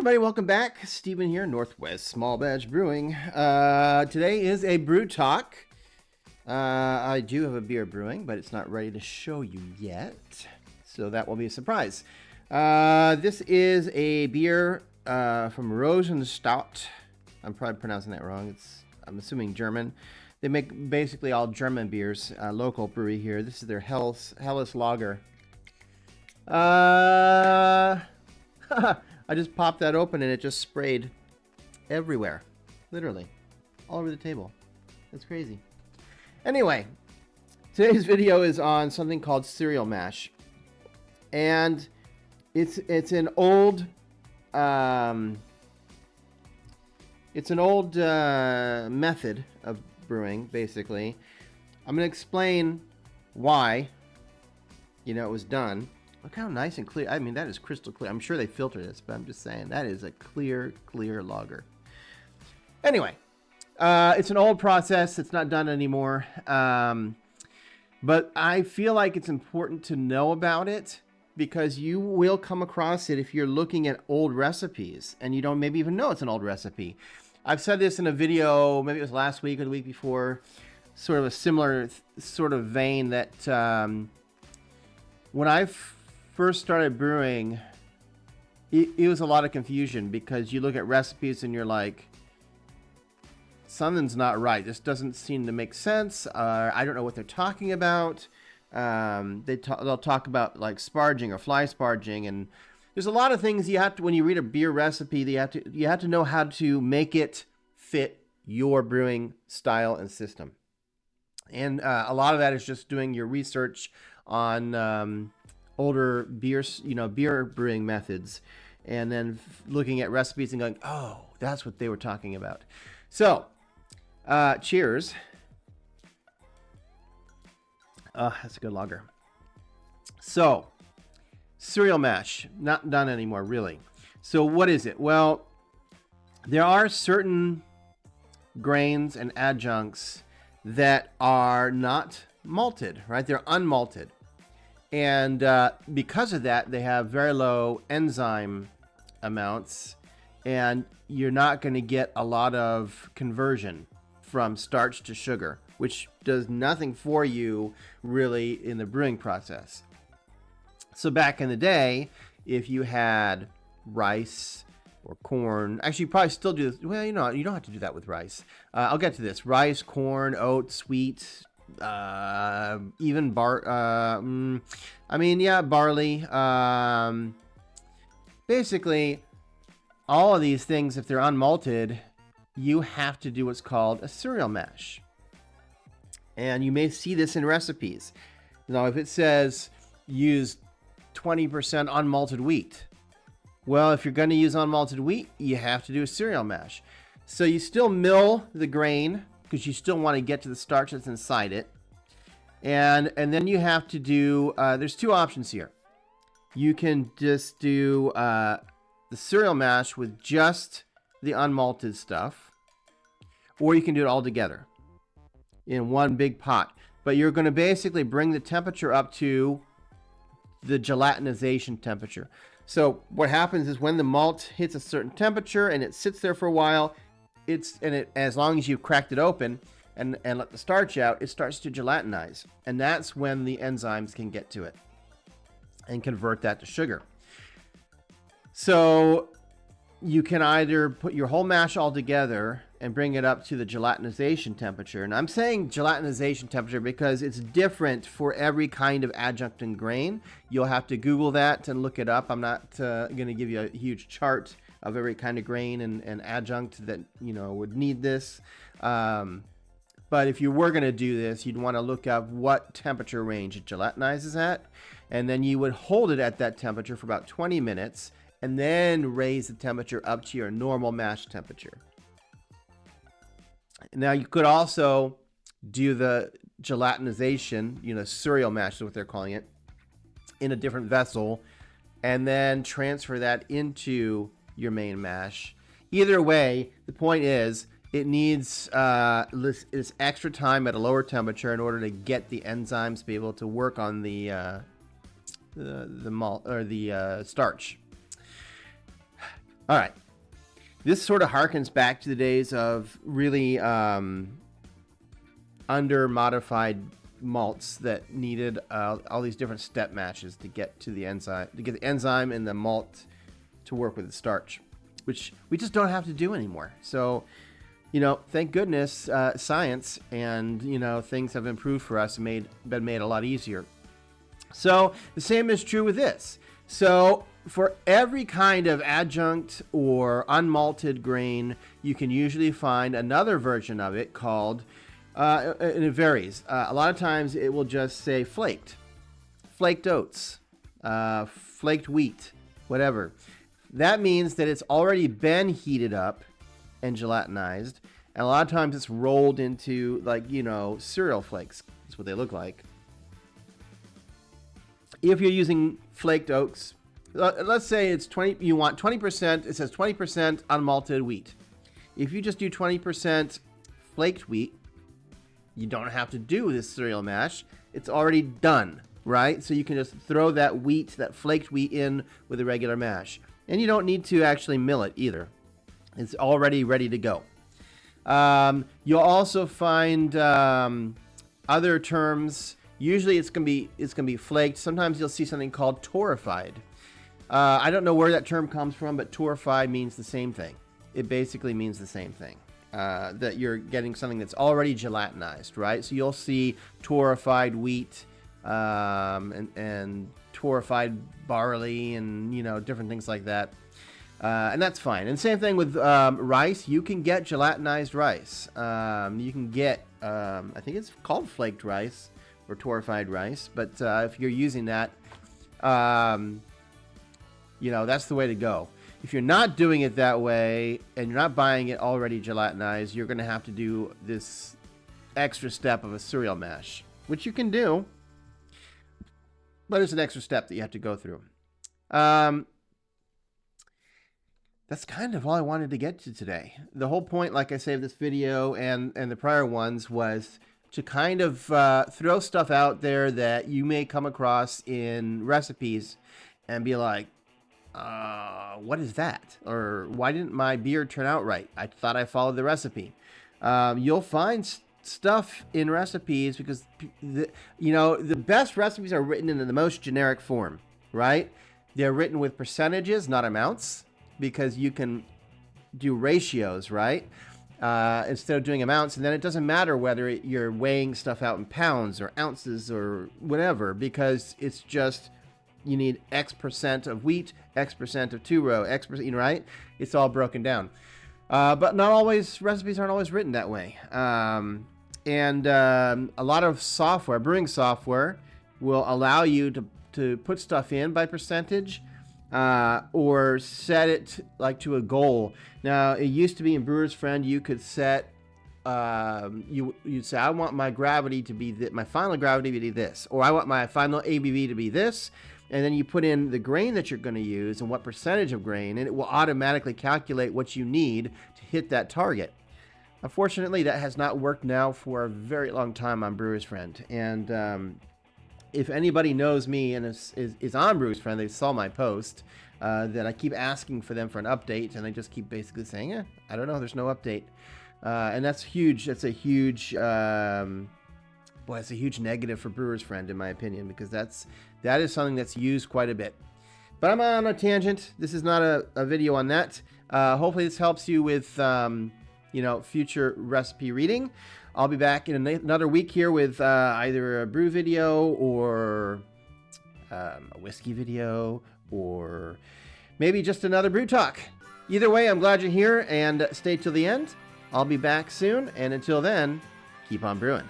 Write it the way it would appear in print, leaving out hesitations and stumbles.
everybody, welcome back. Steven here, Northwest Small Batch Brewing. Today is a brew talk. I do have a beer brewing, but it's not ready to show you yet, so that will be a surprise. This is a beer from Rosenstadt. I'm probably pronouncing that wrong. I'm assuming German. They make basically all German beers, local brewery here. This is their Helles Lager. I just popped that open and it just sprayed everywhere. Literally. All over the table. That's crazy. Anyway, today's video is on something called cereal mash. And it's an old method of brewing, basically. I'm going to explain why, it was done. Look how nice and clear. I mean, that is crystal clear. I'm sure they filtered this, but I'm just saying that is a clear lager. Anyway, it's an old process. It's not done anymore. But I feel like it's important to know about it because you will come across it if you're looking at old recipes and you don't maybe even know it's an old recipe. I've said this in a video, maybe it was last week or the week before, sort of a similar sort of vein that when I first started brewing, it was a lot of confusion because you look at recipes and you're like, something's not right. This doesn't seem to make sense. I don't know what they're talking about. They'll talk about like sparging or fly sparging, and there's a lot of things you have to, when you read a beer recipe, you have to know how to make it fit your brewing style and system. And a lot of that is just doing your research on older beers, beer brewing methods, and then looking at recipes and going, oh, that's what they were talking about. So, cheers. That's a good lager. So, cereal mash, not done anymore, really. So what is it? Well, there are certain grains and adjuncts that are not malted, right? They're unmalted. And because of that, they have very low enzyme amounts, and you're not going to get a lot of conversion from starch to sugar, which does nothing for you really in the brewing process. So back in the day, if you had rice or corn, actually you probably still do this. Well, you don't have to do that with rice. I'll get to this. Rice, corn, oats, wheat, even barley. Basically, all of these things, if they're unmalted, you have to do what's called a cereal mash. And you may see this in recipes. Now, if it says use 20% unmalted wheat, well, if you're going to use unmalted wheat, you have to do a cereal mash. So you still mill the grain because you still want to get to the starch that's inside it. And then you have to do, there's two options here. You can just do the cereal mash with just the unmalted stuff, or you can do it all together in one big pot. But you're going to basically bring the temperature up to the gelatinization temperature. So what happens is when the malt hits a certain temperature and it sits there for a while, as long as you've cracked it open and let the starch out, it starts to gelatinize. And that's when the enzymes can get to it and convert that to sugar. So you can either put your whole mash all together and bring it up to the gelatinization temperature. And I'm saying gelatinization temperature because it's different for every kind of adjunct and grain. You'll have to Google that and look it up. I'm not going to give you a huge chart of every kind of grain and adjunct that would need this. But if you were going to do this, you'd want to look up what temperature range it gelatinizes at, and then you would hold it at that temperature for about 20 minutes and then raise the temperature up to your normal mash temperature. Now, you could also do the gelatinization, cereal mash is what they're calling it, in a different vessel, and then transfer that into your main mash. Either way, the point is, it needs this extra time at a lower temperature in order to get the enzymes to be able to work on the malt or the starch. All right. This sort of harkens back to the days of really under-modified malts that needed all these different step matches to get to the enzyme, and the malt to work with the starch, which we just don't have to do anymore. So, thank goodness science and things have improved for us and been made a lot easier. So the same is true with this. So for every kind of adjunct or unmalted grain, you can usually find another version of it called, and it varies. A lot of times it will just say flaked oats, flaked wheat, whatever. That means that it's already been heated up and gelatinized. And a lot of times it's rolled into cereal flakes. That's what they look like. If you're using flaked oats, let's say it's 20, you want 20%, it says 20% unmalted wheat. If you just do 20% flaked wheat, you don't have to do this cereal mash. It's already done, right? So you can just throw that flaked wheat in with a regular mash. And you don't need to actually mill it either. It's already ready to go. You'll also find other terms. Usually it's gonna be flaked. Sometimes you'll see something called torrefied. I don't know where that term comes from, but torrefied means the same thing. It basically means the same thing. That you're getting something that's already gelatinized, right? So you'll see torrefied wheat and torrefied barley and different things like that. And that's fine. And same thing with rice. You can get gelatinized rice. You can get, I think it's called flaked rice or torrefied rice. But if you're using that, that's the way to go. If you're not doing it that way and you're not buying it already gelatinized, you're going to have to do this extra step of a cereal mash, which you can do, but it's an extra step that you have to go through. That's kind of all I wanted to get to today. The whole point, like I say, of this video and the prior ones was to kind of throw stuff out there that you may come across in recipes and be like, what is that? Or why didn't my beer turn out right? I thought I followed the recipe. You'll find stuff in recipes because the best recipes are written in the most generic form, right? They're written with percentages, not amounts, because you can do ratios, right? Instead of doing amounts, and then it doesn't matter whether you're weighing stuff out in pounds or ounces or whatever, because it's just you need X percent of wheat, X percent of two-row, X percent, right? It's all broken down. But not always, recipes aren't always written that way. And a lot of software, brewing software, will allow you to put stuff in by percentage or set it like to a goal. Now, it used to be in Brewer's Friend, you could set, you'd say, I want my gravity to be my final gravity to be this, or I want my final ABV to be this. And then you put in the grain that you're going to use and what percentage of grain, and it will automatically calculate what you need to hit that target. Unfortunately, that has not worked now for a very long time on Brewer's Friend. And if anybody knows me and is on Brewer's Friend, they saw my post that I keep asking for them for an update, and they just keep basically saying, I don't know, there's no update. And that's huge. That's a huge... it's a huge negative for Brewer's Friend, in my opinion, because that is something that's used quite a bit. But I'm on a tangent. This is not a video on that. Hopefully this helps you with future recipe reading. I'll be back in another week here with either a brew video or a whiskey video or maybe just another brew talk. Either way, I'm glad you're here, and stay till the end. I'll be back soon, and until then, keep on brewing.